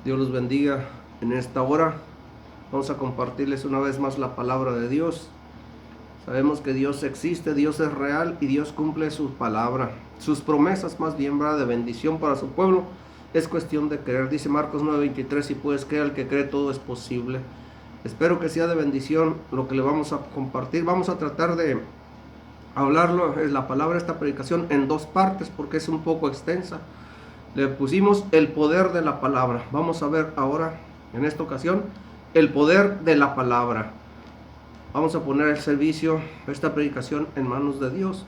Dios los bendiga en esta hora. Vamos a compartirles una vez más la palabra de Dios. Sabemos que Dios existe, Dios es real y Dios cumple su palabra. Sus promesas más bien, ¿verdad?, de bendición para su pueblo. Es cuestión de creer. Dice Marcos 9:23, si puedes creer, al que cree todo es posible. Espero que sea de bendición lo que le vamos a compartir. Vamos a tratar de hablarlo, es la palabra, esta predicación, en dos partes porque es un poco extensa. Le pusimos el poder de la palabra. Vamos a ver ahora, en esta ocasión, el poder de la palabra. Vamos a poner el servicio, esta predicación, en manos de Dios.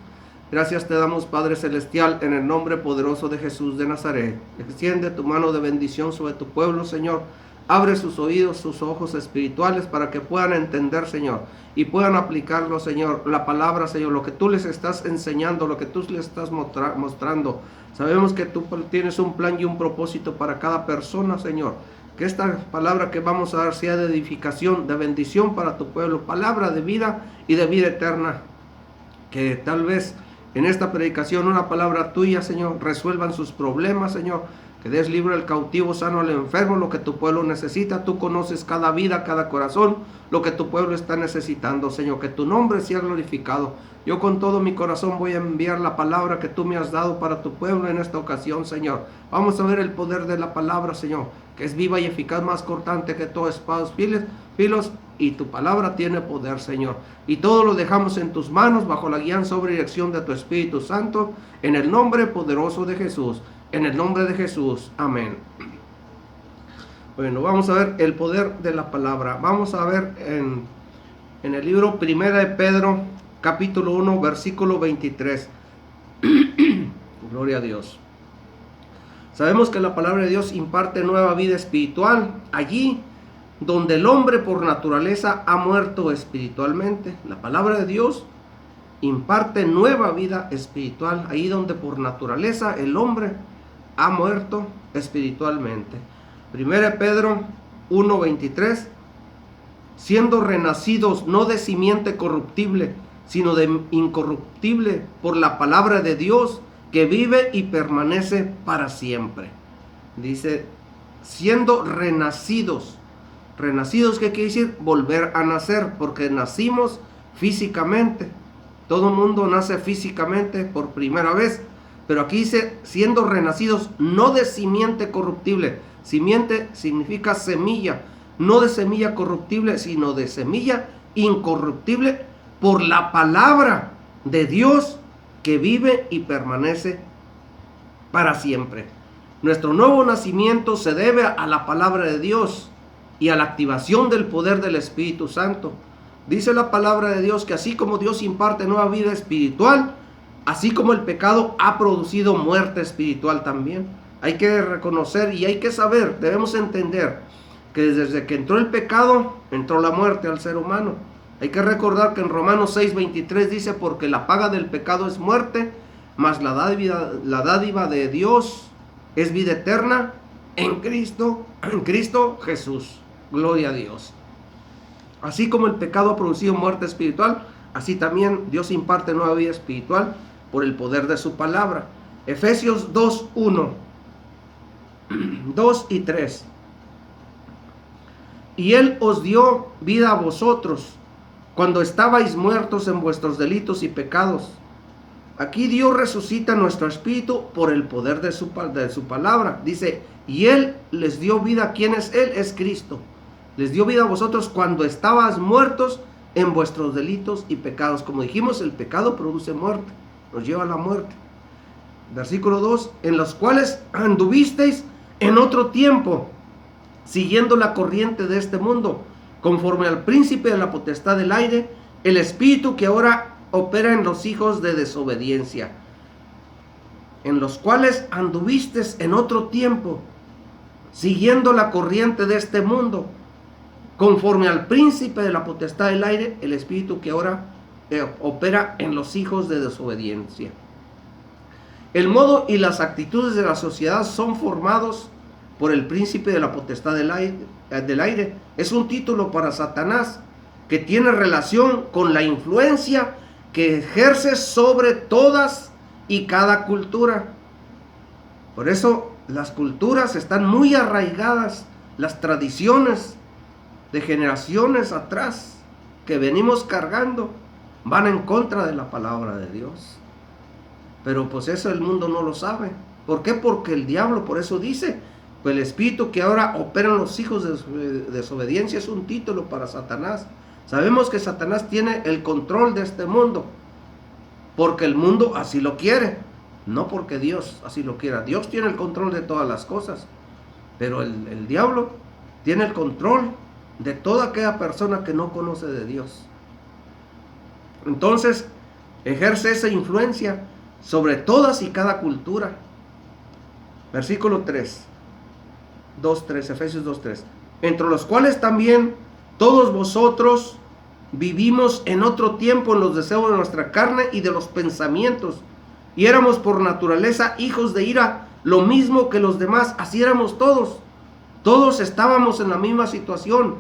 Gracias te damos, Padre Celestial, en el nombre poderoso de Jesús de Nazaret. Extiende tu mano de bendición sobre tu pueblo, Señor. Abre sus oídos, sus ojos espirituales para que puedan entender, Señor, y puedan aplicarlo, Señor, la palabra, Señor, lo que tú les estás enseñando, lo que tú les estás mostrando. Sabemos que tú tienes un plan y un propósito para cada persona, Señor. Que esta palabra que vamos a dar sea de edificación, de bendición para tu pueblo, palabra de vida y de vida eterna. Que tal vez en esta predicación una palabra tuya, Señor, resuelvan sus problemas, Señor. Que des libre al cautivo, sano al enfermo, lo que tu pueblo necesita. Tú conoces cada vida, cada corazón, lo que tu pueblo está necesitando, Señor. Que tu nombre sea glorificado. Yo con todo mi corazón voy a enviar la palabra que tú me has dado para tu pueblo en esta ocasión, Señor. Vamos a ver el poder de la palabra, Señor, que es viva y eficaz, más cortante que toda espada filos, y tu palabra tiene poder, Señor. Y todo lo dejamos en tus manos, bajo la guía sobre dirección de tu Espíritu Santo, en el nombre poderoso de Jesús. En el nombre de Jesús. Amén. Bueno, vamos a ver el poder de la palabra. Vamos a ver en el libro Primera de Pedro, capítulo 1, versículo 23. Gloria a Dios. Sabemos que la palabra de Dios imparte nueva vida espiritual allí donde el hombre por naturaleza ha muerto espiritualmente. La palabra de Dios imparte nueva vida espiritual ahí donde por naturaleza el hombre ha muerto espiritualmente. 1 Pedro 1:23, siendo renacidos no de simiente corruptible, sino de incorruptible por la palabra de Dios que vive y permanece para siempre. Dice, siendo renacidos. Renacidos, ¿qué quiere decir? Volver a nacer, porque nacimos físicamente. Todo mundo nace físicamente por primera vez. Pero aquí dice, siendo renacidos no de simiente corruptible. Simiente significa semilla. No de semilla corruptible, sino de semilla incorruptible por la palabra de Dios que vive y permanece para siempre. Nuestro nuevo nacimiento se debe a la palabra de Dios y a la activación del poder del Espíritu Santo. Dice la palabra de Dios que así como Dios imparte nueva vida espiritual, así como el pecado ha producido muerte espiritual también. Hay que reconocer y hay que saber, debemos entender que desde que entró el pecado, entró la muerte al ser humano. Hay que recordar que en Romanos 6:23 dice, porque la paga del pecado es muerte, mas la dádiva de Dios es vida eterna en Cristo Jesús. Gloria a Dios. Así como el pecado ha producido muerte espiritual, así también Dios imparte nueva vida espiritual por el poder de su palabra. Efesios 2:1, 2 y 3. Y Él os dio vida a vosotros cuando estabais muertos en vuestros delitos y pecados. Aquí Dios resucita nuestro espíritu por el poder de su palabra. Dice, y Él les dio vida. ¿Quién es Él? Es Cristo. Les dio vida a vosotros cuando estabais muertos en vuestros delitos y pecados. Como dijimos, el pecado produce muerte, nos lleva a la muerte. Versículo 2, en los cuales anduvisteis en otro tiempo, siguiendo la corriente de este mundo, conforme al príncipe de la potestad del aire, el espíritu que ahora opera en los hijos de desobediencia, en los cuales anduvisteis en otro tiempo, siguiendo la corriente de este mundo, conforme al príncipe de la potestad del aire, el espíritu que ahora opera en los hijos de desobediencia. El modo y las actitudes de la sociedad son formados por el príncipe de la potestad del aire. Es un título para Satanás que tiene relación con la influencia que ejerce sobre todas y cada cultura. Por eso las culturas están muy arraigadas, las tradiciones de generaciones atrás que venimos cargando van en contra de la palabra de Dios. Pero pues eso el mundo no lo sabe. ¿Por qué? Porque el diablo, por eso dice, pues el espíritu que ahora opera en los hijos de desobediencia es un título para Satanás. Sabemos que Satanás tiene el control de este mundo, porque el mundo así lo quiere, no porque Dios así lo quiera. Dios tiene el control de todas las cosas, pero el diablo tiene el control de toda aquella persona que no conoce de Dios. Entonces, ejerce esa influencia sobre todas y cada cultura. Versículo 3, 2:3, Efesios 2:3. Entre los cuales también todos vosotros vivimos en otro tiempo en los deseos de nuestra carne y de los pensamientos, y éramos por naturaleza hijos de ira, lo mismo que los demás. Así éramos todos. Todos estábamos en la misma situación.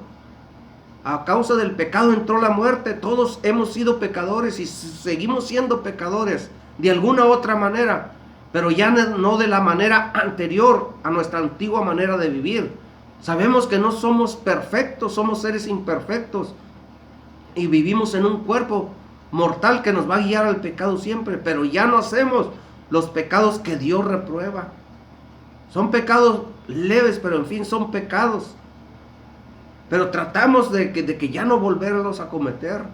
A causa del pecado entró la muerte. Todos hemos sido pecadores y seguimos siendo pecadores de alguna u otra manera, pero ya no de la manera anterior a nuestra antigua manera de vivir. Sabemos que no somos perfectos, somos seres imperfectos y vivimos en un cuerpo mortal que nos va a guiar al pecado siempre, pero ya no hacemos los pecados que Dios reprueba. Son pecados leves, pero en fin son pecados. Pero tratamos de que ya no volverlos a cometer.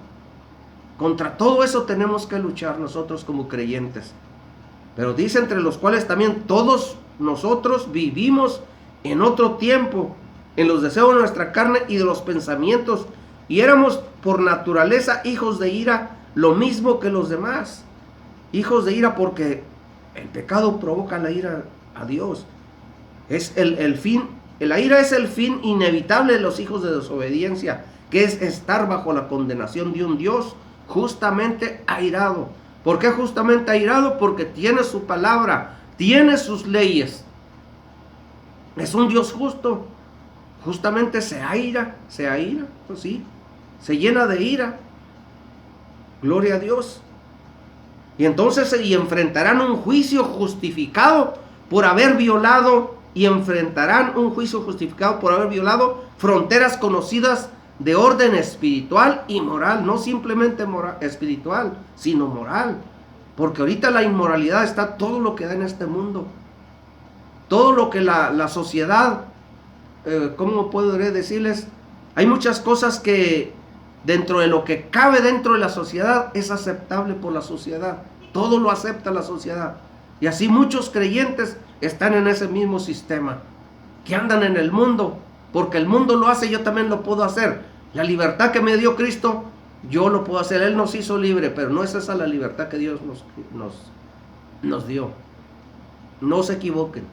Contra todo eso tenemos que luchar nosotros como creyentes. Pero dice, entre los cuales también todos nosotros vivimos en otro tiempo, en los deseos de nuestra carne y de los pensamientos, y éramos por naturaleza hijos de ira, lo mismo que los demás. Hijos de ira porque el pecado provoca la ira a Dios. Es el fin, la ira es el fin inevitable de los hijos de desobediencia, que es estar bajo la condenación de un Dios justamente airado. ¿Por qué justamente airado? Porque tiene su palabra, tiene sus leyes. Es un Dios justo. Justamente se aira, pues sí, se llena de ira. Gloria a Dios. Y entonces enfrentarán un juicio justificado por haber violado, fronteras conocidas de orden espiritual y moral, no simplemente espiritual, sino moral, porque ahorita la inmoralidad está todo lo que da en este mundo, todo lo que la sociedad, ¿cómo podré decirles? Hay muchas cosas que dentro de lo que cabe dentro de la sociedad es aceptable por la sociedad, todo lo acepta la sociedad, y así muchos creyentes están en ese mismo sistema, que andan en el mundo, porque el mundo lo hace, yo también lo puedo hacer. La libertad que me dio Cristo, yo lo puedo hacer. Él nos hizo libre, pero no es esa la libertad que Dios nos dio. No se equivoquen.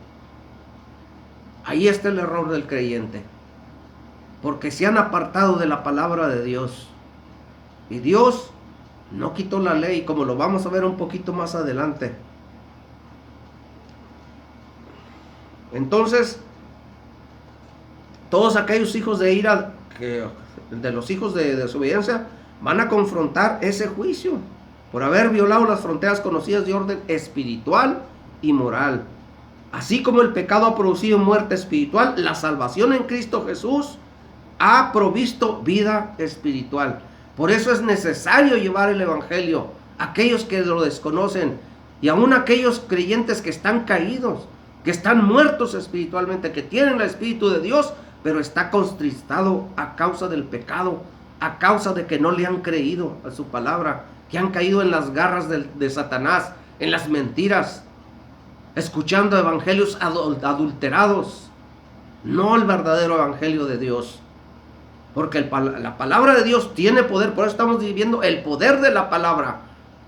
Ahí está el error del creyente, porque se han apartado de la palabra de Dios. Y Dios no quitó la ley, como lo vamos a ver un poquito más adelante. Entonces, todos aquellos hijos de ira, de los hijos de desobediencia, van a confrontar ese juicio por haber violado las fronteras conocidas de orden espiritual y moral. Así como el pecado ha producido muerte espiritual, la salvación en Cristo Jesús ha provisto vida espiritual. Por eso es necesario llevar el evangelio a aquellos que lo desconocen, y aún aquellos creyentes que están caídos, que están muertos espiritualmente, que tienen el Espíritu de Dios, pero está contristado a causa del pecado, a causa de que no le han creído a su palabra, que han caído en las garras de Satanás, en las mentiras, escuchando evangelios adulterados, no el verdadero evangelio de Dios. Porque la palabra de Dios tiene poder, por eso estamos viviendo el poder de la palabra.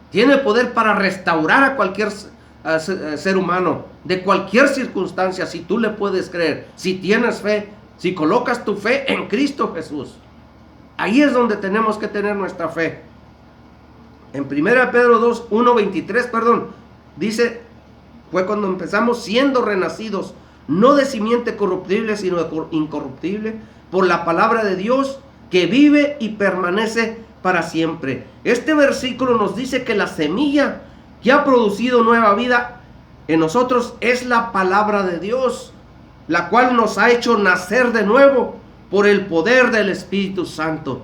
Tiene poder para restaurar a cualquier ser humano, de cualquier circunstancia, si tú le puedes creer, si tienes fe, si colocas tu fe en Cristo Jesús. Ahí es donde tenemos que tener nuestra fe. En 1 Pedro 1:23, dice, fue cuando empezamos siendo renacidos, no de simiente corruptible, sino de incorruptible, por la palabra de Dios, que vive y permanece para siempre. Este versículo nos dice que la semilla que ha producido nueva vida en nosotros es la palabra de Dios, la cual nos ha hecho nacer de nuevo por el poder del Espíritu Santo.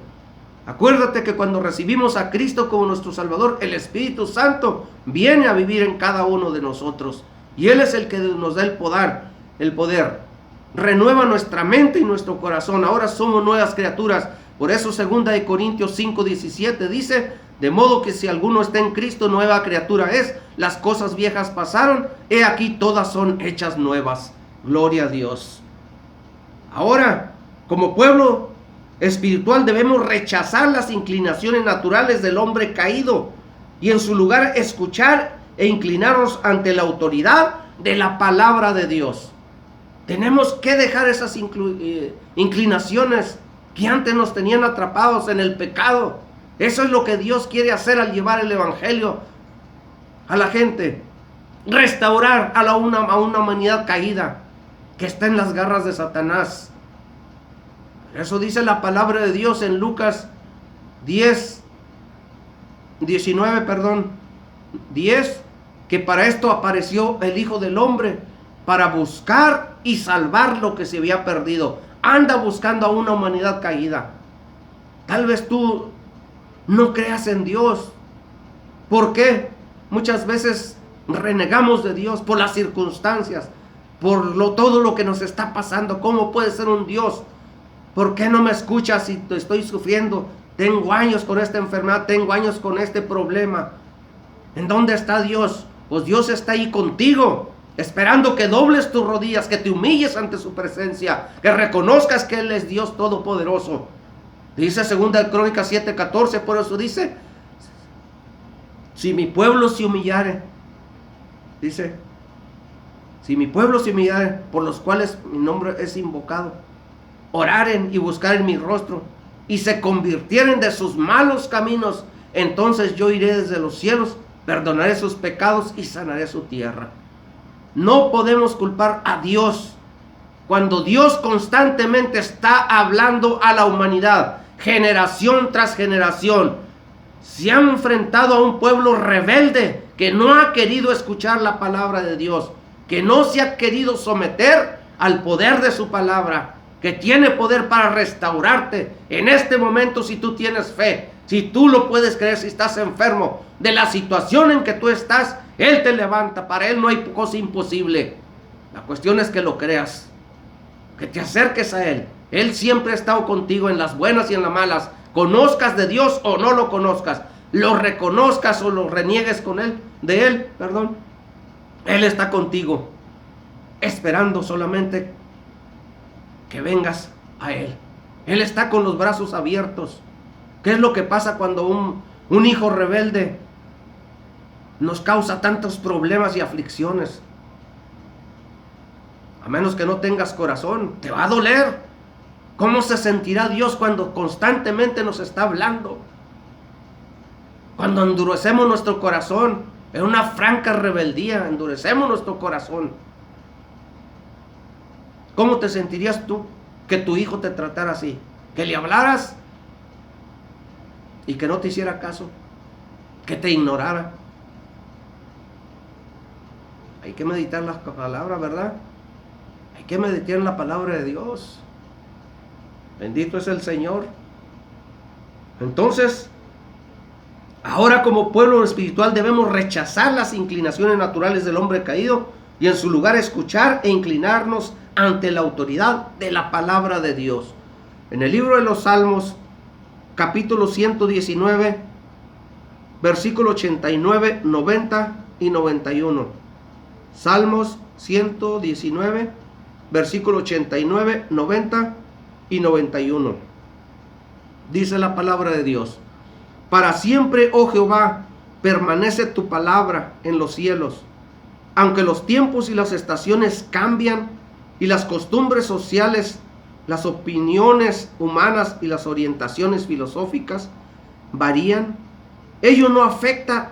Acuérdate que cuando recibimos a Cristo como nuestro Salvador, el Espíritu Santo viene a vivir en cada uno de nosotros. Y Él es el que nos da el poder. Renueva nuestra mente y nuestro corazón. Ahora somos nuevas criaturas. Por eso 2 Corintios 5:17 dice: de modo que si alguno está en Cristo, nueva criatura es. Las cosas viejas pasaron, he aquí todas son hechas nuevas. Gloria a Dios. Ahora, como pueblo espiritual, debemos rechazar las inclinaciones naturales del hombre caído y en su lugar escuchar e inclinarnos ante la autoridad de la palabra de Dios. Tenemos que dejar esas inclinaciones que antes nos tenían atrapados en el pecado. Eso es lo que Dios quiere hacer al llevar el evangelio a la gente. Restaurar a una humanidad caída que está en las garras de Satanás. Eso dice la palabra de Dios en Lucas 10, que para esto apareció el Hijo del Hombre, para buscar y salvar lo que se había perdido. Anda buscando a una humanidad caída. Tal vez tú no creas en Dios. ¿Por qué? Muchas veces renegamos de Dios por las circunstancias, por todo lo que nos está pasando. ¿Cómo puede ser un Dios? ¿Por qué no me escuchas si estoy sufriendo? Tengo años con esta enfermedad, tengo años con este problema. ¿En dónde está Dios? Pues Dios está ahí contigo, esperando que dobles tus rodillas, que te humilles ante su presencia, que reconozcas que Él es Dios Todopoderoso. Dice 2 Crónicas 7:14, por eso dice: si mi pueblo se humillare, dice, si mi pueblo se humillare, por los cuales mi nombre es invocado, oraren y buscaren mi rostro, y se convirtieren de sus malos caminos, entonces yo iré desde los cielos, perdonaré sus pecados y sanaré su tierra. No podemos culpar a Dios cuando Dios constantemente está hablando a la humanidad, generación tras generación. Se han enfrentado a un pueblo rebelde que no ha querido escuchar la palabra de Dios, que no se ha querido someter al poder de su palabra, que tiene poder para restaurarte. En este momento, si tú tienes fe, si tú lo puedes creer, si estás enfermo de la situación en que tú estás, Él te levanta. Para Él no hay cosa imposible. La cuestión es que lo creas, que te acerques a Él. Él siempre ha estado contigo en las buenas y en las malas. Conozcas de Dios o no lo conozcas, lo reconozcas o lo reniegues de Él. Él está contigo, esperando solamente que vengas a Él. Él está con los brazos abiertos. ¿Qué es lo que pasa cuando un hijo rebelde nos causa tantos problemas y aflicciones? A menos que no tengas corazón, te va a doler. ¿Cómo se sentirá Dios cuando constantemente nos está hablando? Cuando endurecemos nuestro corazón en una franca rebeldía, endurecemos nuestro corazón. ¿Cómo te sentirías tú que tu hijo te tratara así? Que le hablaras y que no te hiciera caso, que te ignorara. Hay que meditar la palabra, ¿verdad? Hay que meditar en la palabra de Dios. Bendito es el Señor. Entonces, ahora como pueblo espiritual debemos rechazar las inclinaciones naturales del hombre caído y en su lugar escuchar e inclinarnos ante la autoridad de la palabra de Dios. En el libro de los Salmos, capítulo 119, versículo 89, 90 y 91. Salmos 119, versículo 89, 90 y 91. Dice la palabra de Dios: para siempre, oh Jehová, permanece tu palabra en los cielos. Aunque los tiempos y las estaciones cambian y las costumbres sociales, las opiniones humanas y las orientaciones filosóficas varían, ello no afecta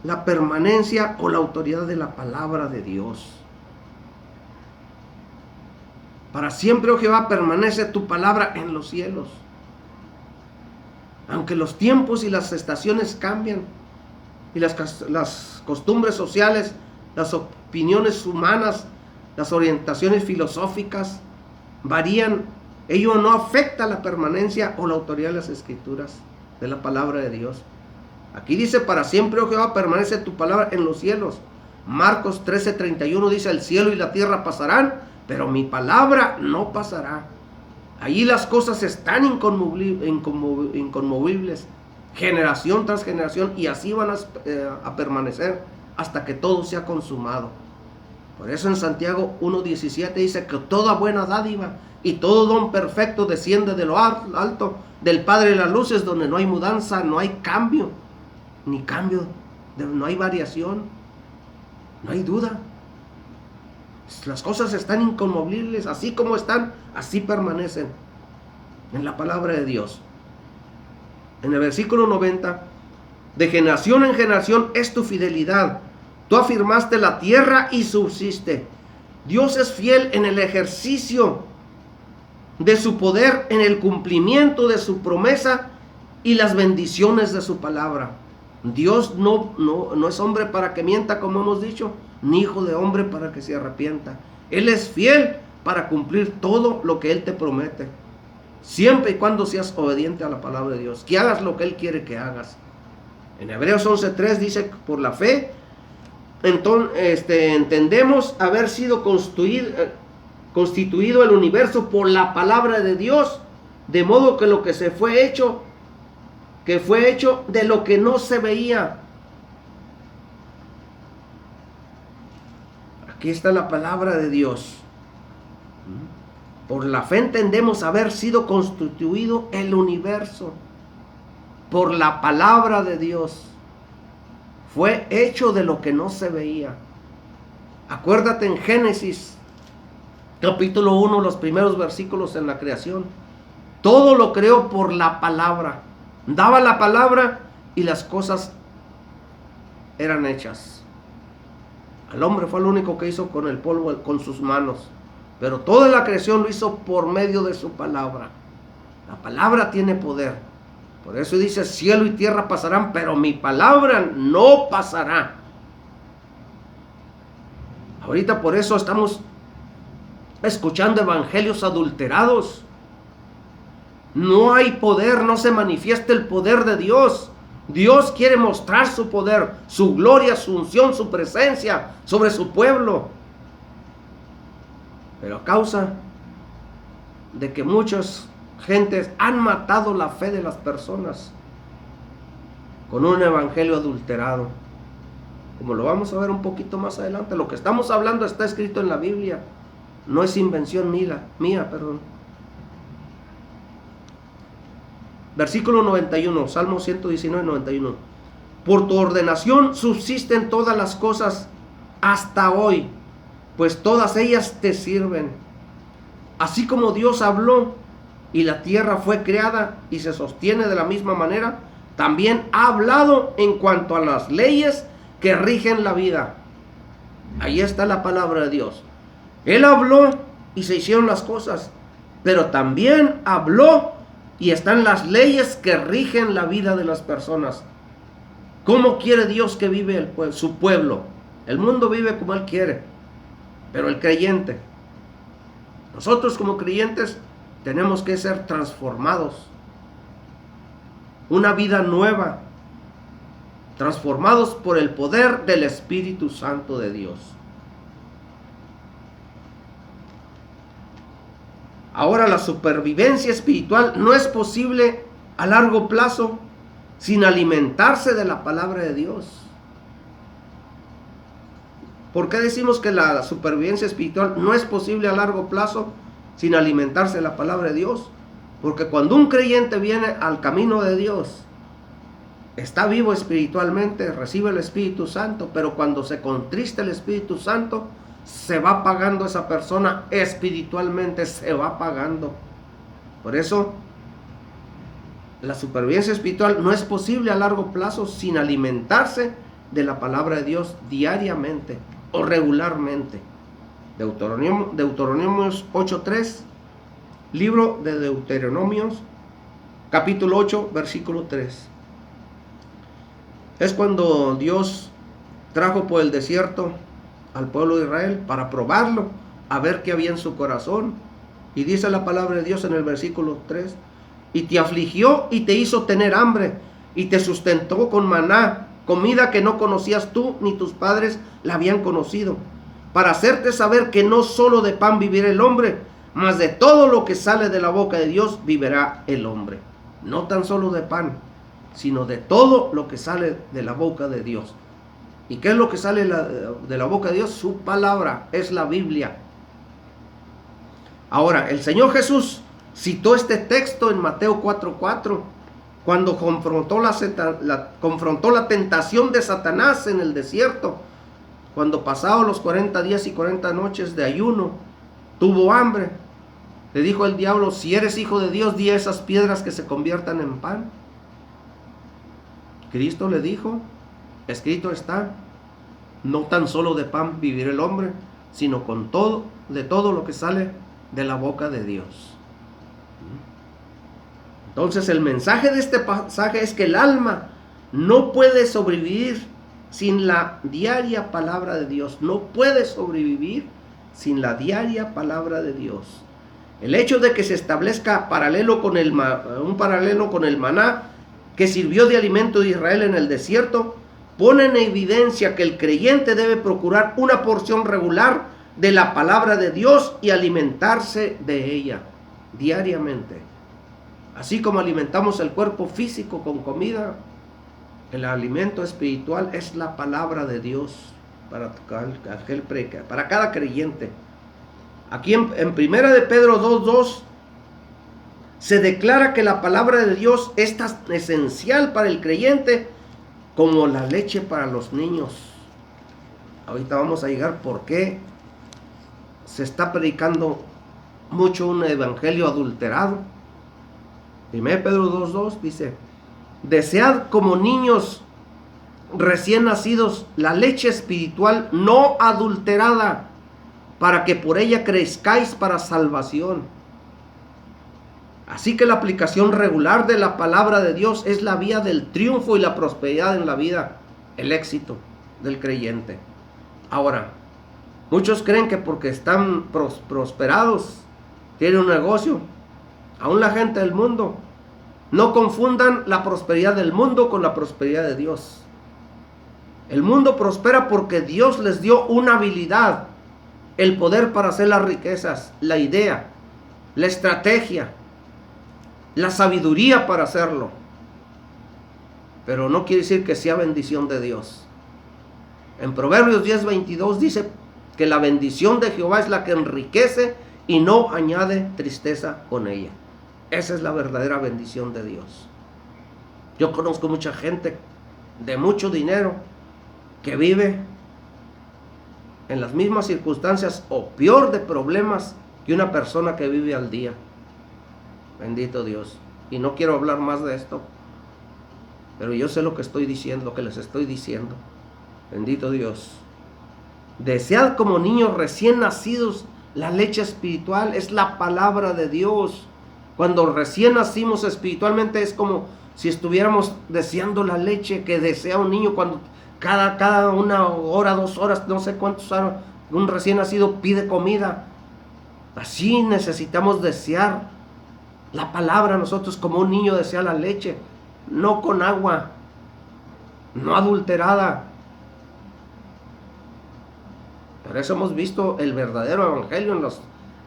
la permanencia o la autoridad de la palabra de Dios. Para siempre, oh Jehová, permanece tu palabra en los cielos. Aunque los tiempos y las estaciones cambian y las costumbres sociales las opiniones humanas, las orientaciones filosóficas varían. Ello no afecta la permanencia o la autoridad de las Escrituras, de la palabra de Dios. Aquí dice: para siempre, oh Jehová, permanece tu palabra en los cielos. Marcos 13:31 dice: el cielo y la tierra pasarán, pero mi palabra no pasará. Allí las cosas están inconmovibles, generación tras generación, y así van a permanecer hasta que todo sea consumado. Por eso en Santiago 1:17 dice que toda buena dádiva y todo don perfecto desciende de lo alto, del Padre de las luces, donde no hay mudanza, no hay cambio, no hay variación, no hay duda. Las cosas están inconmovibles, así como están, así permanecen en la palabra de Dios. En el versículo 90, de generación en generación es tu fidelidad. Tú afirmaste la tierra y subsiste. Dios es fiel en el ejercicio de su poder, en el cumplimiento de su promesa y las bendiciones de su palabra. Dios no es hombre para que mienta, como hemos dicho, ni hijo de hombre para que se arrepienta. Él es fiel para cumplir todo lo que Él te promete, siempre y cuando seas obediente a la palabra de Dios, que hagas lo que Él quiere que hagas. En Hebreos 11:3 dice: por la fe entonces entendemos haber sido constituido el universo por la palabra de Dios, de modo que lo que fue hecho de lo que no se veía. Aquí está la palabra de Dios. Por la fe entendemos haber sido constituido el universo por la palabra de Dios. Fue hecho de lo que no se veía. Acuérdate en Génesis capítulo 1, los primeros versículos en la creación. Todo lo creó por la palabra. Daba la palabra y las cosas eran hechas. Al hombre fue el único que hizo con el polvo, con sus manos. Pero toda la creación lo hizo por medio de su palabra. La palabra tiene poder. Por eso dice: cielo y tierra pasarán, pero mi palabra no pasará. Ahorita por eso estamos escuchando evangelios adulterados. No hay poder, no se manifiesta el poder de Dios. Dios quiere mostrar su poder, su gloria, su unción, su presencia sobre su pueblo. Pero a causa de que muchas gentes han matado la fe de las personas con un evangelio adulterado, como lo vamos a ver un poquito más adelante, lo que estamos hablando está escrito en la Biblia, no es invención mía. Versículo 91, Salmo 119, 91. Por tu ordenación subsisten todas las cosas hasta hoy, pues todas ellas te sirven. Así como Dios habló y la tierra fue creada y se sostiene de la misma manera, también ha hablado en cuanto a las leyes que rigen la vida. Ahí está la palabra de Dios. Él habló y se hicieron las cosas, pero también habló y están las leyes que rigen la vida de las personas. ¿Cómo quiere Dios que vive su pueblo? El mundo vive como Él quiere, pero el creyente, nosotros como creyentes tenemos que ser transformados. Una vida nueva, transformados por el poder del Espíritu Santo de Dios. Ahora, la supervivencia espiritual no es posible a largo plazo sin alimentarse de la palabra de Dios. ¿Por qué decimos que la supervivencia espiritual no es posible a largo plazo sin alimentarse de la palabra de Dios? Porque cuando un creyente viene al camino de Dios, está vivo espiritualmente, recibe el Espíritu Santo, pero cuando se contrista el Espíritu Santo, se va apagando esa persona espiritualmente, se va apagando. Por eso, la supervivencia espiritual no es posible a largo plazo sin alimentarse de la palabra de Dios diariamente o regularmente. Deuteronomios 8:3, libro de Deuteronomios, capítulo 8, versículo 3. Es cuando Dios trajo por el desierto al pueblo de Israel para probarlo, a ver qué había en su corazón. Y dice la palabra de Dios en el versículo 3, y te afligió y te hizo tener hambre, y te sustentó con maná, comida que no conocías tú ni tus padres la habían conocido, para hacerte saber que no solo de pan vivirá el hombre, mas de todo lo que sale de la boca de Dios vivirá el hombre. No tan solo de pan, sino de todo lo que sale de la boca de Dios. ¿Y qué es lo que sale de la boca de Dios? Su palabra, es la Biblia. Ahora, el Señor Jesús citó este texto en Mateo 4:4, cuando confrontó la tentación de Satanás en el desierto, cuando pasados los 40 días y 40 noches de ayuno, tuvo hambre. Le dijo el diablo, si eres hijo de Dios, di a esas piedras que se conviertan en pan. Cristo le dijo, escrito está, no tan solo de pan vivirá el hombre, sino de todo lo que sale de la boca de Dios. Entonces el mensaje de este pasaje es que el alma no puede sobrevivir sin la diaria palabra de Dios. No puede sobrevivir sin la diaria palabra de Dios. El hecho de que se establezca un paralelo con el maná que sirvió de alimento de Israel en el desierto, pone en evidencia que el creyente debe procurar una porción regular de la palabra de Dios y alimentarse de ella diariamente. Así como alimentamos el cuerpo físico con comida, el alimento espiritual es la palabra de Dios para cada creyente. Aquí en Primera de Pedro 2:2 se declara que la palabra de Dios es tan esencial para el creyente como la leche para los niños. Ahorita vamos a llegar por qué se está predicando mucho un evangelio adulterado. 1 Pedro 2:2 dice, desead como niños recién nacidos la leche espiritual no adulterada, para que por ella crezcáis para salvación. Así que la aplicación regular de la palabra de Dios es la vía del triunfo y la prosperidad en la vida, el éxito del creyente. Ahora, muchos creen que porque están prosperados, tienen un negocio. Aún la gente del mundo, no confundan la prosperidad del mundo con la prosperidad de Dios. El mundo prospera porque Dios les dio una habilidad, el poder para hacer las riquezas, la idea, la estrategia, la sabiduría para hacerlo. Pero no quiere decir que sea bendición de Dios. En Proverbios 10:22 dice que la bendición de Jehová es la que enriquece y no añade tristeza con ella. Esa es la verdadera bendición de Dios. Yo conozco mucha gente de mucho dinero que vive en las mismas circunstancias o peor de problemas que una persona que vive al día. Bendito Dios. Y no quiero hablar más de esto, pero yo sé lo que estoy diciendo, lo que les estoy diciendo. Bendito Dios. Desead como niños recién nacidos la leche espiritual, es la palabra de Dios. Cuando recién nacimos espiritualmente es como si estuviéramos deseando la leche que desea un niño cuando cada 1 hora, 2 horas, no sé cuántos horas, un recién nacido pide comida. Así necesitamos desear la palabra nosotros como un niño desea la leche, no con agua, no adulterada. Por eso hemos visto el verdadero evangelio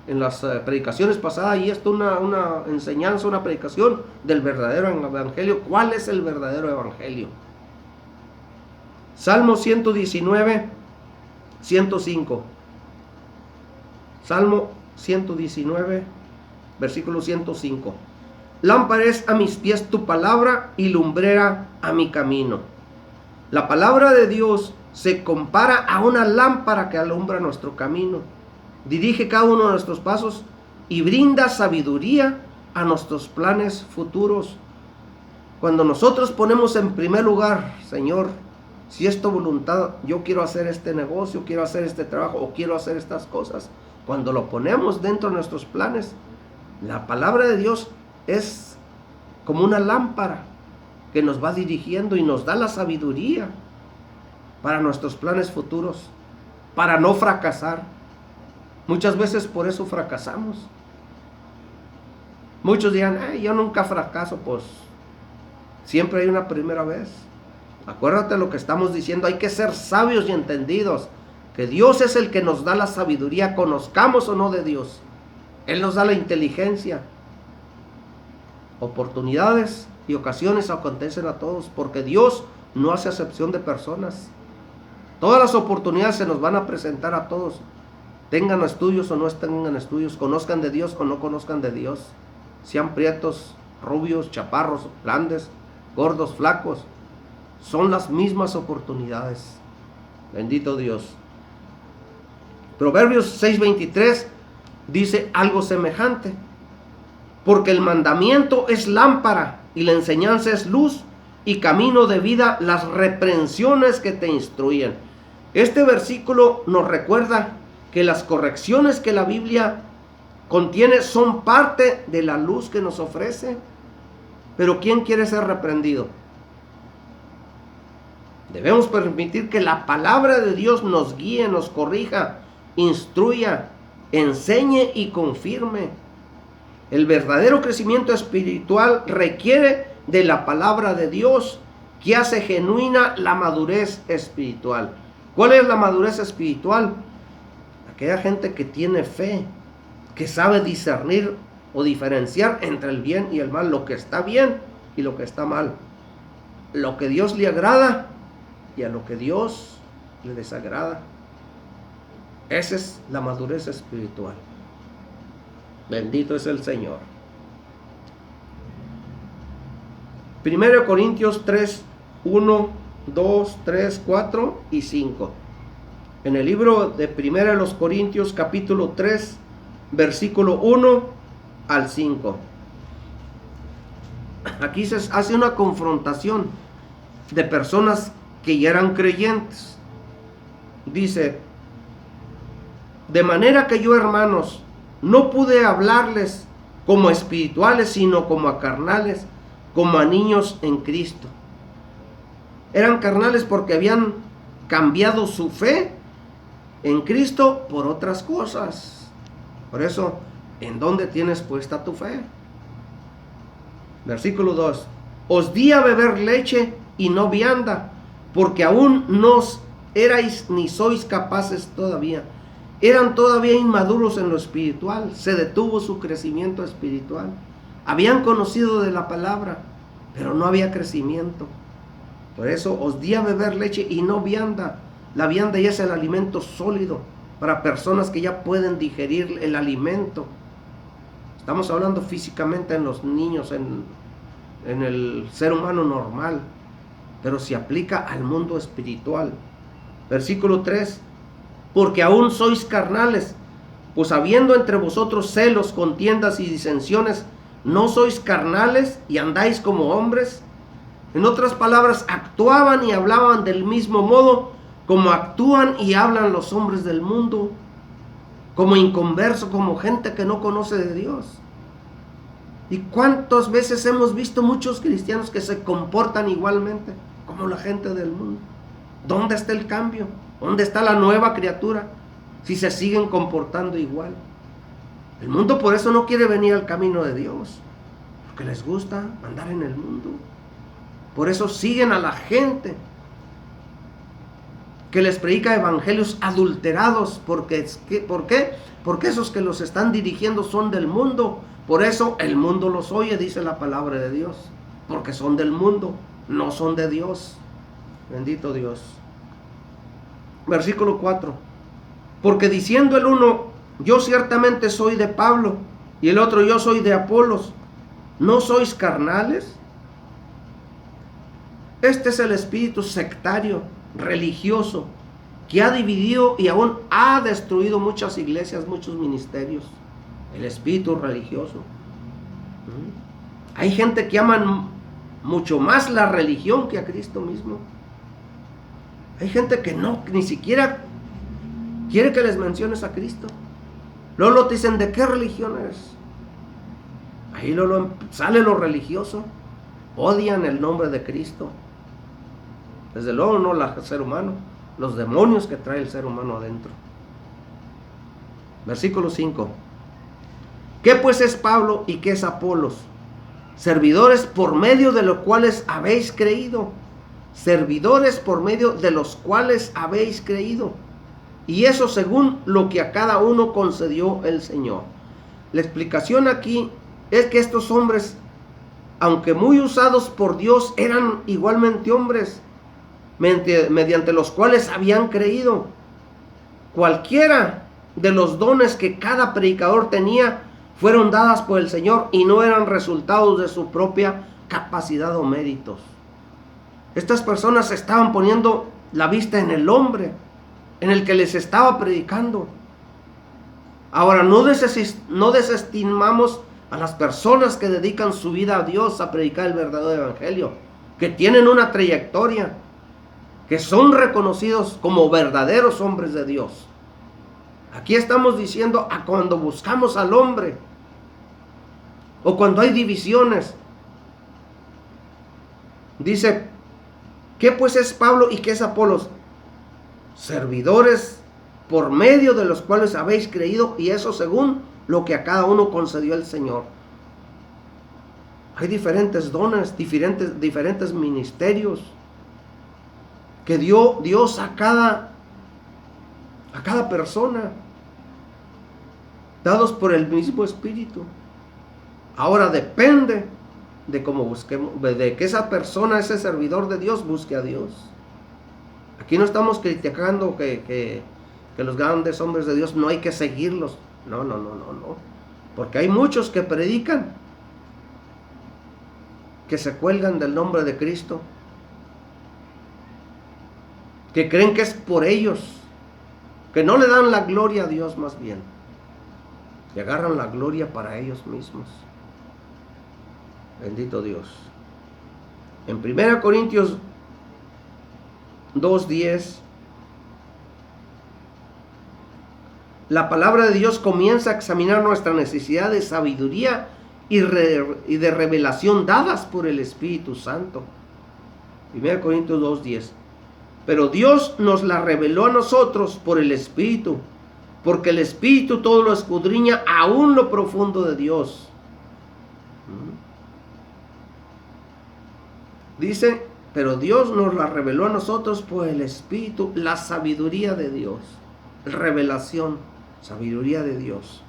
en las predicaciones pasadas, y esto una enseñanza, una predicación del verdadero evangelio. ¿Cuál es el verdadero evangelio? Salmo 119, 105. Salmo 119, versículo 105. Lámpara es a mis pies tu palabra y lumbrera a mi camino. La palabra de Dios se compara a una lámpara que alumbra nuestro camino, dirige cada uno de nuestros pasos y brinda sabiduría a nuestros planes futuros. Cuando nosotros ponemos en primer lugar, Señor, si es tu voluntad, yo quiero hacer este negocio, quiero hacer este trabajo o quiero hacer estas cosas, cuando lo ponemos dentro de nuestros planes, la palabra de Dios es como una lámpara que nos va dirigiendo y nos da la sabiduría para nuestros planes futuros, para no fracasar. Muchas veces por eso fracasamos. Muchos dirán, yo nunca fracaso. Pues siempre hay una primera vez. Acuérdate lo que estamos diciendo, hay que ser sabios y entendidos, que Dios es el que nos da la sabiduría, conozcamos o no de Dios. Él nos da la inteligencia. Oportunidades y ocasiones acontecen a todos, porque Dios no hace acepción de personas. Todas las oportunidades se nos van a presentar a todos, tengan estudios o no tengan estudios, conozcan de Dios o no conozcan de Dios, sean prietos, rubios, chaparros, grandes, gordos, flacos. Son las mismas oportunidades. Bendito Dios. Proverbios 6:23 dice algo semejante. Porque el mandamiento es lámpara y la enseñanza es luz y camino de vida las reprensiones que te instruyen. Este versículo nos recuerda que las correcciones que la Biblia contiene son parte de la luz que nos ofrece. Pero ¿quién quiere ser reprendido? Debemos permitir que la palabra de Dios nos guíe, nos corrija, instruya, enseñe y confirme. El verdadero crecimiento espiritual requiere de la palabra de Dios, que hace genuina la madurez espiritual. ¿Cuál es la madurez espiritual? Aquella gente que tiene fe, que sabe discernir o diferenciar entre el bien y el mal, lo que está bien y lo que está mal, lo que Dios le agrada y a lo que Dios le desagrada. Esa es la madurez espiritual. Bendito es el Señor. 1 Corintios 3, 1, 2, 3, 4 y 5. En el libro de 1 Corintios capítulo 3, versículo 1 al 5. Aquí se hace una confrontación de personas que ya eran creyentes. Dice: de manera que yo, hermanos, no pude hablarles como espirituales, sino como a carnales, como a niños en Cristo. Eran carnales porque habían cambiado su fe en Cristo por otras cosas. Por eso, ¿en dónde tienes puesta tu fe? Versículo 2. Os di a beber leche y no vianda, porque aún no erais ni sois capaces todavía. Eran todavía inmaduros en lo espiritual. Se detuvo su crecimiento espiritual. Habían conocido de la palabra, pero no había crecimiento. Por eso os di a beber leche y no vianda. La vianda ya es el alimento sólido para personas que ya pueden digerir el alimento. Estamos hablando físicamente en los niños, en el ser humano normal, pero se aplica al mundo espiritual. Versículo 3. Porque aún sois carnales, pues habiendo entre vosotros celos, contiendas y disensiones, ¿no sois carnales y andáis como hombres? En otras palabras, actuaban y hablaban del mismo modo como actúan y hablan los hombres del mundo, como inconversos, como gente que no conoce de Dios. ¿Y cuántas veces hemos visto muchos cristianos que se comportan igualmente como la gente del mundo? ¿Dónde está el cambio? ¿Dónde está la nueva criatura? Si se siguen comportando igual. El mundo por eso no quiere venir al camino de Dios, porque les gusta andar en el mundo. Por eso siguen a la gente que les predica evangelios adulterados. ¿Por qué? Porque esos que los están dirigiendo son del mundo. Por eso el mundo los oye, dice la palabra de Dios. Porque son del mundo, no son de Dios. Bendito Dios. Versículo 4. Porque diciendo el uno, yo ciertamente soy de Pablo, y el otro, yo soy de Apolos, ¿no sois carnales? Este es el espíritu sectario, religioso, que ha dividido y aún ha destruido muchas iglesias, muchos ministerios. El espíritu religioso. Hay gente que aman mucho más la religión que a Cristo mismo. Hay gente que no, ni siquiera quiere que les menciones a Cristo. Luego te dicen, ¿de qué religión eres? Ahí luego sale lo religioso. Odian el nombre de Cristo. Desde luego no el ser humano. los demonios que trae el ser humano adentro. Versículo 5. ¿Qué pues es Pablo y qué es Apolos? Servidores por medio de los cuales habéis creído. Servidores por medio de los cuales habéis creído. Y eso según lo que a cada uno concedió el Señor. La explicación aquí es que estos hombres, aunque muy usados por Dios, eran igualmente hombres mediante los cuales habían creído. Cualquiera de los dones que cada predicador tenía fueron dadas por el Señor y no eran resultados de su propia capacidad o méritos. Estas personas estaban poniendo la vista en el hombre, en el que les estaba predicando. Ahora, no desestimamos a las personas que dedican su vida a Dios a predicar el verdadero evangelio, que tienen una trayectoria, que son reconocidos como verdaderos hombres de Dios. Aquí estamos diciendo a cuando buscamos al hombre, o cuando hay divisiones. Dice, ¿qué pues es Pablo y qué es Apolos? Servidores por medio de los cuales habéis creído, y eso según lo que a cada uno concedió el Señor. Hay diferentes dones, diferentes ministerios que dio Dios a cada persona, dados por el mismo Espíritu. Ahora depende de cómo busquemos, de que esa persona, ese servidor de Dios, busque a Dios. Aquí no estamos criticando que los grandes hombres de Dios no hay que seguirlos. No. Porque hay muchos que predican, que se cuelgan del nombre de Cristo, que creen que es por ellos, que no le dan la gloria a Dios, más bien, que agarran la gloria para ellos mismos. Bendito Dios. En 1 Corintios 2:10, la palabra de Dios comienza a examinar nuestra necesidad de sabiduría y de revelación dadas por el Espíritu Santo. 1 Corintios 2:10. Pero Dios nos la reveló a nosotros por el Espíritu, porque el Espíritu todo lo escudriña, aún lo profundo de Dios. Dice, pero Dios nos la reveló a nosotros por el Espíritu, la sabiduría de Dios, revelación, sabiduría de Dios,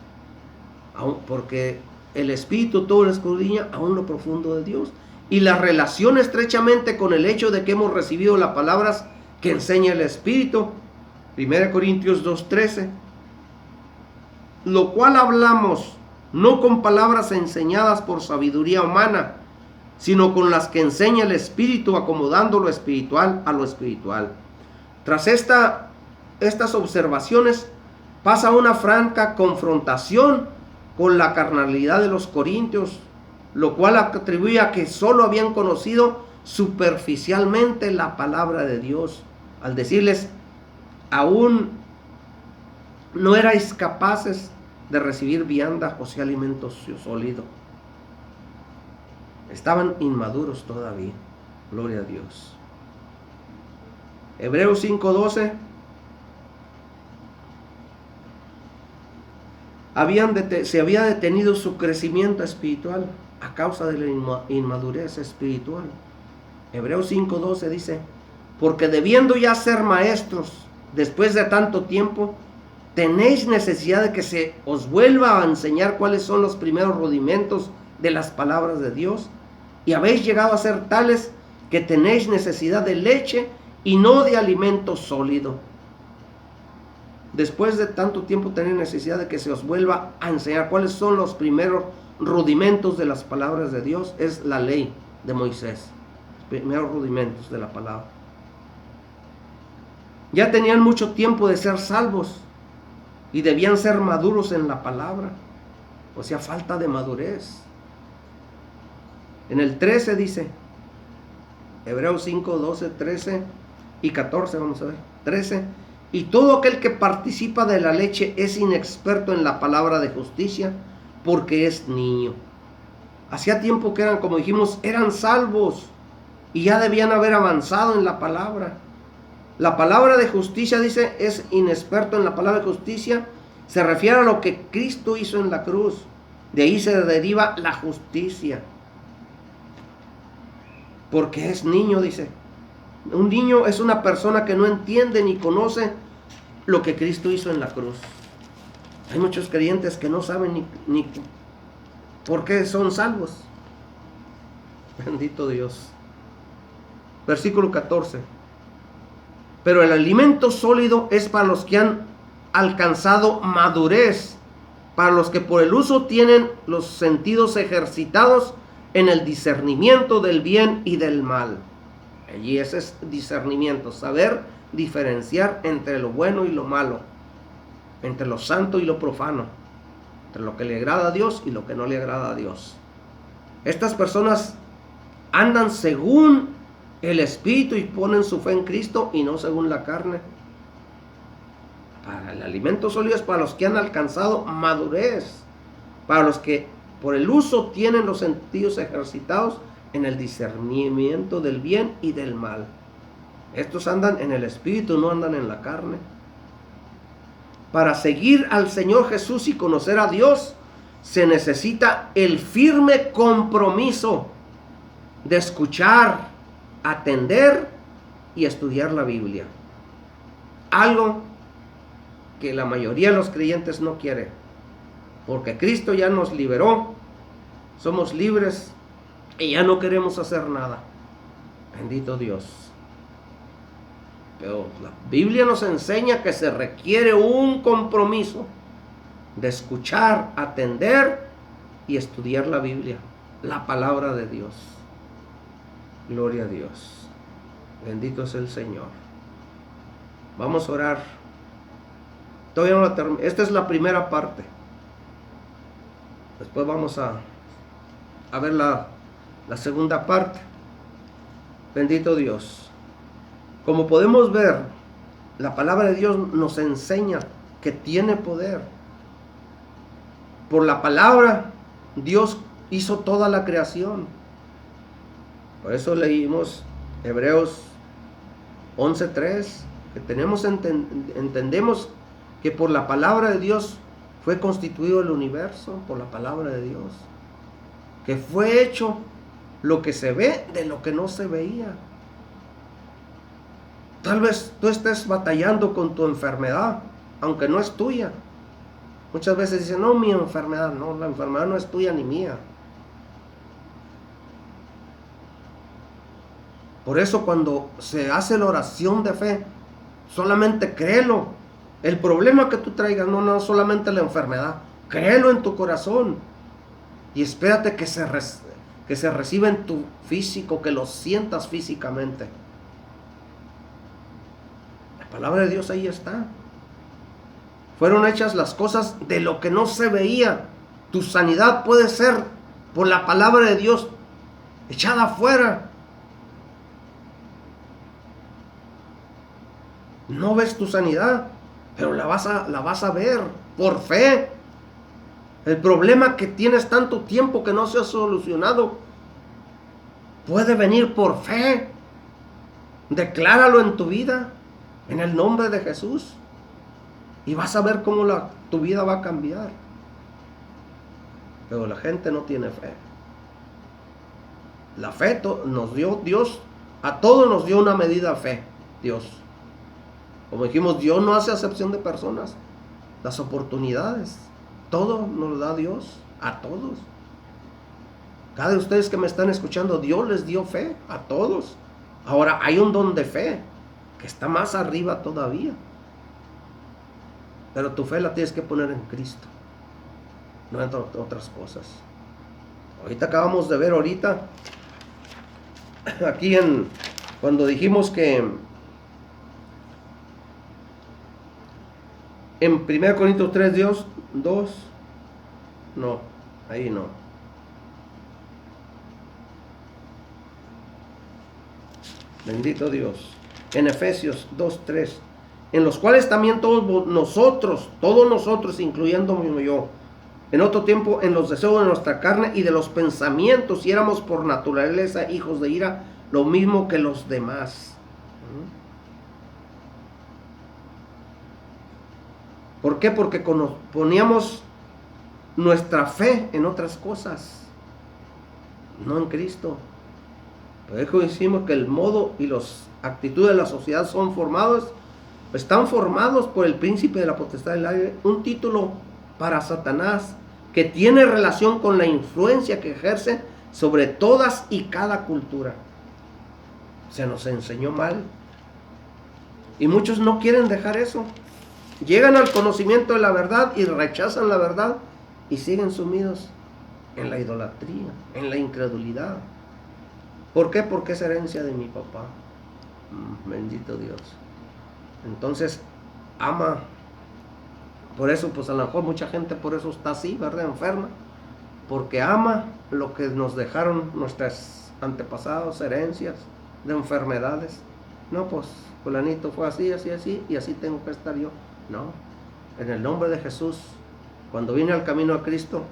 porque el Espíritu todo lo escudriña, aún lo profundo de Dios, y la relación estrechamente con el hecho de que hemos recibido las palabras que enseña el Espíritu. 1 Corintios 2:13, lo cual hablamos no con palabras enseñadas por sabiduría humana, sino con las que enseña el Espíritu, acomodando lo espiritual a lo espiritual. Tras estas observaciones pasa una franca confrontación con la carnalidad de los corintios, lo cual atribuye a que solo habían conocido superficialmente la palabra de Dios, al decirles, aún no erais capaces de recibir vianda, o sea, alimento sólido. Estaban inmaduros todavía. Gloria a Dios. Hebreos 5:12. Se había detenido su crecimiento espiritual a causa de la inmadurez espiritual. Hebreos 5:12 dice, porque debiendo ya ser maestros después de tanto tiempo, tenéis necesidad de que se os vuelva a enseñar cuáles son los primeros rudimentos de las palabras de Dios, y habéis llegado a ser tales que tenéis necesidad de leche y no de alimento sólido. Después de tanto tiempo tenéis necesidad de que se os vuelva a enseñar cuáles son los primeros rudimentos de las palabras de Dios. Es la ley de Moisés, los primeros rudimentos de la palabra. Ya tenían mucho tiempo de ser salvos y debían ser maduros en la palabra, o sea, falta de madurez. En el 13 dice, Hebreos 5, 12, 13 y 14, vamos a ver, 13, y todo aquel que participa de la leche es inexperto en la palabra de justicia, porque es niño. Hacía tiempo que eran, como dijimos, eran salvos y ya debían haber avanzado en la palabra. La palabra de justicia, dice, es inexperto en la palabra de justicia. Se refiere a lo que Cristo hizo en la cruz. De ahí se deriva la justicia. Porque es niño, dice. Un niño es una persona que no entiende ni conoce lo que Cristo hizo en la cruz. Hay muchos creyentes que no saben ni por qué son salvos. Bendito Dios. Versículo 14. Pero el alimento sólido es para los que han alcanzado madurez, para los que por el uso tienen los sentidos ejercitados en el discernimiento del bien y del mal. Allí ese es discernimiento, saber diferenciar entre lo bueno y lo malo, entre lo santo y lo profano, entre lo que le agrada a Dios y lo que no le agrada a Dios. Estas personas andan según el Espíritu y ponen su fe en Cristo y no según la carne. Para el alimento sólido es para los que han alcanzado madurez, para los que por el uso tienen los sentidos ejercitados en el discernimiento del bien y del mal. Estos andan en el Espíritu, no andan en la carne. Para seguir al Señor Jesús y conocer a Dios, se necesita el firme compromiso de escuchar, atender y estudiar la Biblia. Algo que la mayoría de los creyentes no quiere, porque Cristo ya nos liberó, somos libres y ya no queremos hacer nada. Bendito Dios. Pero la Biblia nos enseña que se requiere un compromiso de escuchar, atender y estudiar la Biblia, la palabra de Dios. Gloria a Dios. Bendito es el Señor. Vamos a orar. Todavía no la termino. Esta es la primera parte. Después vamos a ver la segunda parte. Bendito Dios. Como podemos ver, la palabra de Dios nos enseña que tiene poder. Por la palabra, Dios hizo toda la creación. Por eso leímos Hebreos 11:3, que entendemos que por la palabra de Dios fue constituido el universo, por la palabra de Dios. Que fue hecho lo que se ve de lo que no se veía. Tal vez tú estés batallando con tu enfermedad, aunque no es tuya. Muchas veces dicen, no, mi enfermedad, no, la enfermedad no es tuya ni mía. Por eso cuando se hace la oración de fe, solamente créelo. El problema que tú traigas, no solamente la enfermedad, créelo en tu corazón. Y espérate que se reciba en tu físico, que lo sientas físicamente. La palabra de Dios ahí está. Fueron hechas las cosas de lo que no se veía. Tu sanidad puede ser por la palabra de Dios echada afuera. No ves tu sanidad, pero la vas a ver por fe. El problema que tienes tanto tiempo que no se ha solucionado puede venir por fe. Decláralo en tu vida, en el nombre de Jesús, y vas a ver cómo tu vida va a cambiar. Pero la gente no tiene fe. La fe nos dio Dios, a todos nos dio una medida de fe, Dios. Como dijimos, Dios no hace acepción de personas. Las oportunidades, todo nos da Dios, a todos. Cada de ustedes que me están escuchando, Dios les dio fe, a todos. Ahora hay un don de fe, que está más arriba todavía. Pero tu fe la tienes que poner en Cristo, no en otras cosas. Ahorita acabamos de ver aquí cuando dijimos que en 1 Corintios 3, 2, no, ahí no. Bendito Dios. En Efesios 2, 3, en los cuales también todos nosotros, incluyéndome yo, en otro tiempo en los deseos de nuestra carne y de los pensamientos, y éramos por naturaleza hijos de ira, lo mismo que los demás. ¿Por qué? Porque poníamos nuestra fe en otras cosas, no en Cristo. Por eso decimos que el modo y las actitudes de la sociedad están formados por el príncipe de la potestad del aire, un título para Satanás que tiene relación con la influencia que ejerce sobre todas y cada cultura. Se nos enseñó mal y muchos no quieren dejar eso. Llegan al conocimiento de la verdad y rechazan la verdad y siguen sumidos en la idolatría, en la incredulidad. ¿Por qué? Porque es herencia de mi papá. Bendito Dios. Entonces, ama. Por eso, pues a lo mejor mucha gente por eso está así, ¿verdad? Enferma. Porque ama lo que nos dejaron nuestros antepasados, herencias de enfermedades. No, pues fulanito fue así, así, así, y así tengo que estar yo. No. En el nombre de Jesús, cuando vine al camino a Cristo,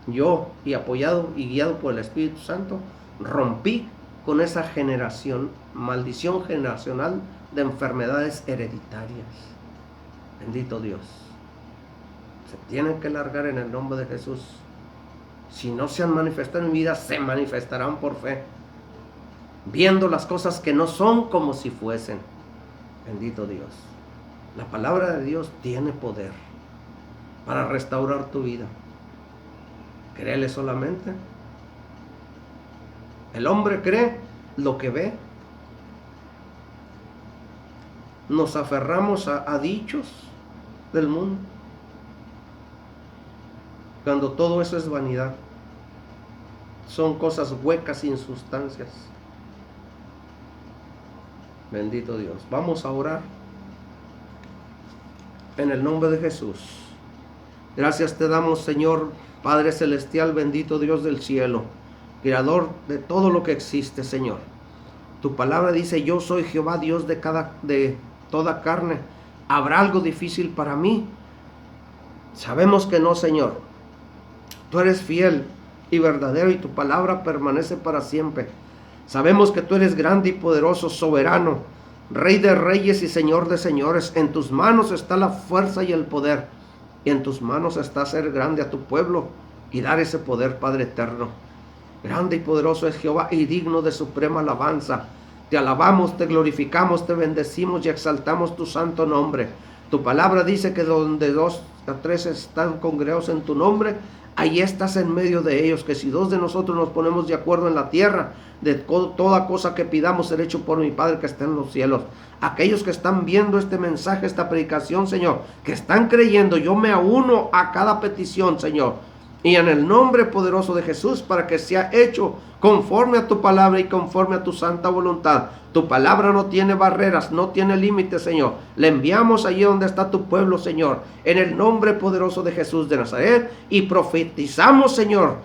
yo, y apoyado y guiado por el Espíritu Santo, rompí con esa maldición generacional de enfermedades hereditarias. Bendito Dios. Se tienen que largar en el nombre de Jesús. Si no se han manifestado en mi vida, se manifestarán por fe, viendo las cosas que no son como si fuesen. Bendito Dios. La palabra de Dios tiene poder para restaurar tu vida. Créele solamente. El hombre cree lo que ve. Nos aferramos a dichos del mundo, cuando todo eso es vanidad. Son cosas huecas sin sustancias. Bendito Dios. Vamos a orar en el nombre de Jesús. Gracias te damos, Señor Padre Celestial, bendito Dios del cielo, Creador de todo lo que existe, Señor. Tu palabra dice: yo soy Jehová, Dios de toda carne. ¿Habrá algo difícil para mí? Sabemos que no, Señor. Tú eres fiel y verdadero y tu palabra permanece para siempre. Sabemos que tú eres grande y poderoso, soberano, Rey de reyes y Señor de señores. En tus manos está la fuerza y el poder, y en tus manos está hacer grande a tu pueblo y dar ese poder, Padre eterno. Grande y poderoso es Jehová y digno de suprema alabanza. Te alabamos, te glorificamos, te bendecimos y exaltamos tu santo nombre. Tu palabra dice que donde 2 a 3 están congregados en tu nombre, ahí estás en medio de ellos. Que si 2 de nosotros nos ponemos de acuerdo en la tierra, de toda cosa que pidamos ser hecho por mi Padre que está en los cielos. Aquellos que están viendo este mensaje, esta predicación, Señor, que están creyendo, yo me uno a cada petición, Señor. Y en el nombre poderoso de Jesús, para que sea hecho conforme a tu palabra y conforme a tu santa voluntad. Tu palabra no tiene barreras, no tiene límites, Señor. Le enviamos allí donde está tu pueblo, Señor, en el nombre poderoso de Jesús de Nazaret. Y profetizamos, Señor,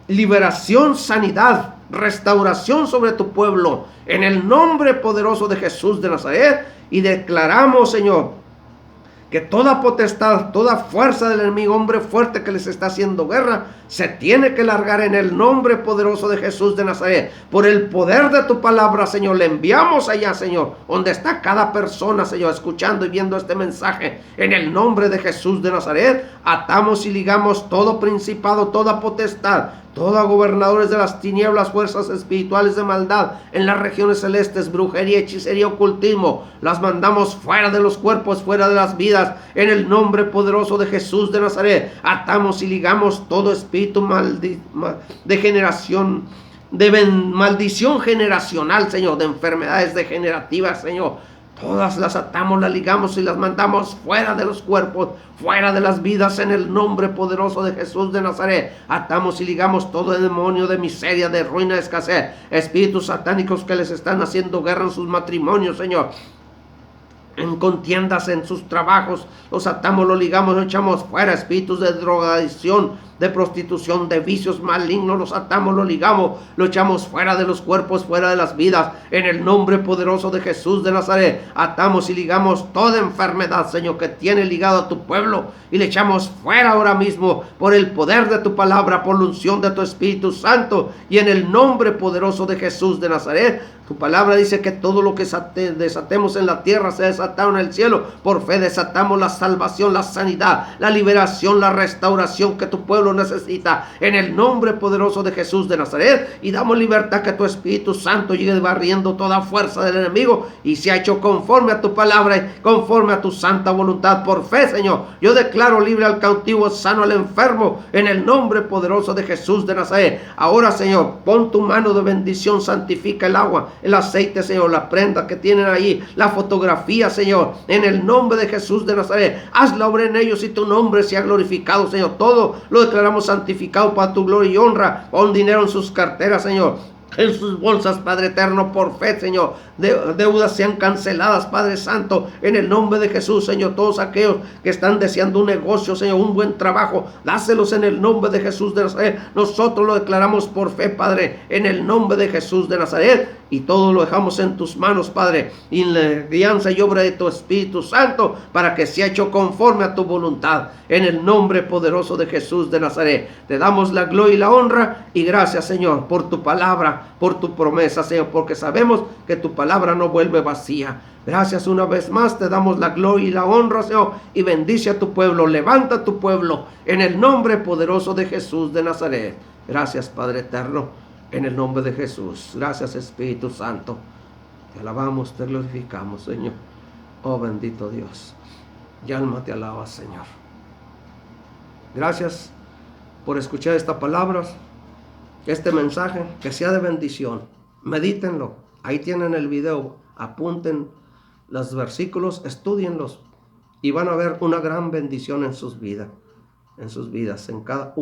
liberación, sanidad, restauración sobre tu pueblo, en el nombre poderoso de Jesús de Nazaret. Y declaramos, Señor, que toda potestad, toda fuerza del enemigo, hombre fuerte que les está haciendo guerra, se tiene que largar en el nombre poderoso de Jesús de Nazaret. Por el poder de tu palabra, Señor, le enviamos allá, Señor, donde está cada persona, Señor, escuchando y viendo este mensaje. En el nombre de Jesús de Nazaret, atamos y ligamos todo principado, toda potestad, todos gobernadores de las tinieblas, fuerzas espirituales de maldad en las regiones celestes, brujería, hechicería, ocultismo, las mandamos fuera de los cuerpos, fuera de las vidas, en el nombre poderoso de Jesús de Nazaret. Atamos y ligamos todo espíritu de generación, de maldición generacional, Señor, de enfermedades degenerativas, Señor. Todas las atamos, las ligamos y las mandamos fuera de los cuerpos, fuera de las vidas, en el nombre poderoso de Jesús de Nazaret. Atamos y ligamos todo demonio de miseria, de ruina, de escasez, espíritus satánicos que les están haciendo guerra en sus matrimonios, Señor, en contiendas en sus trabajos. Los atamos, los ligamos, los echamos fuera. Espíritus de drogadicción, de prostitución, de vicios malignos, los atamos, los ligamos, lo echamos fuera de los cuerpos, fuera de las vidas, en el nombre poderoso de Jesús de Nazaret. Atamos y ligamos toda enfermedad, Señor, que tiene ligado a tu pueblo, y le echamos fuera ahora mismo por el poder de tu palabra, por la unción de tu Espíritu Santo, y en el nombre poderoso de Jesús de Nazaret. Tu palabra dice que todo lo que desatemos en la tierra se desatado en el cielo. Por fe desatamos la salvación, la sanidad, la liberación, la restauración que tu pueblo necesita, en el nombre poderoso de Jesús de Nazaret. Y damos libertad, que tu Espíritu Santo llegue barriendo toda fuerza del enemigo y se ha hecho conforme a tu palabra y conforme a tu santa voluntad. Por fe, Señor, yo declaro libre al cautivo, sano al enfermo, en el nombre poderoso de Jesús de Nazaret. Ahora, Señor, pon tu mano de bendición, santifica el agua, el aceite, Señor, la prenda que tienen ahí, la fotografía, Señor, en el nombre de Jesús de Nazaret. Haz la obra en ellos y tu nombre sea glorificado, Señor. Todo lo declaramos santificado para tu gloria y honra. Pon dinero en sus carteras, Señor, en sus bolsas, Padre eterno, por fe, Señor. Deudas sean canceladas, Padre Santo, en el nombre de Jesús, Señor. Todos aquellos que están deseando un negocio, Señor, un buen trabajo, dáselos en el nombre de Jesús de Nazaret. Nosotros lo declaramos por fe, Padre, en el nombre de Jesús de Nazaret. Y todo lo dejamos en tus manos, Padre, y en la guianza y obra de tu Espíritu Santo, para que sea hecho conforme a tu voluntad, en el nombre poderoso de Jesús de Nazaret. Te damos la gloria y la honra, y gracias, Señor, por tu palabra, por tu promesa, Señor, porque sabemos que tu palabra no vuelve vacía. Gracias una vez más, te damos la gloria y la honra, Señor, y bendice a tu pueblo, levanta a tu pueblo, en el nombre poderoso de Jesús de Nazaret. Gracias, Padre eterno, en el nombre de Jesús. Gracias, Espíritu Santo. Te alabamos, te glorificamos, Señor. Oh, bendito Dios. Y alma te alaba, Señor. Gracias por escuchar esta palabra, este mensaje, que sea de bendición. Medítenlo. Ahí tienen el video. Apunten los versículos, estudienlos, y van a ver una gran bendición en sus vidas, en cada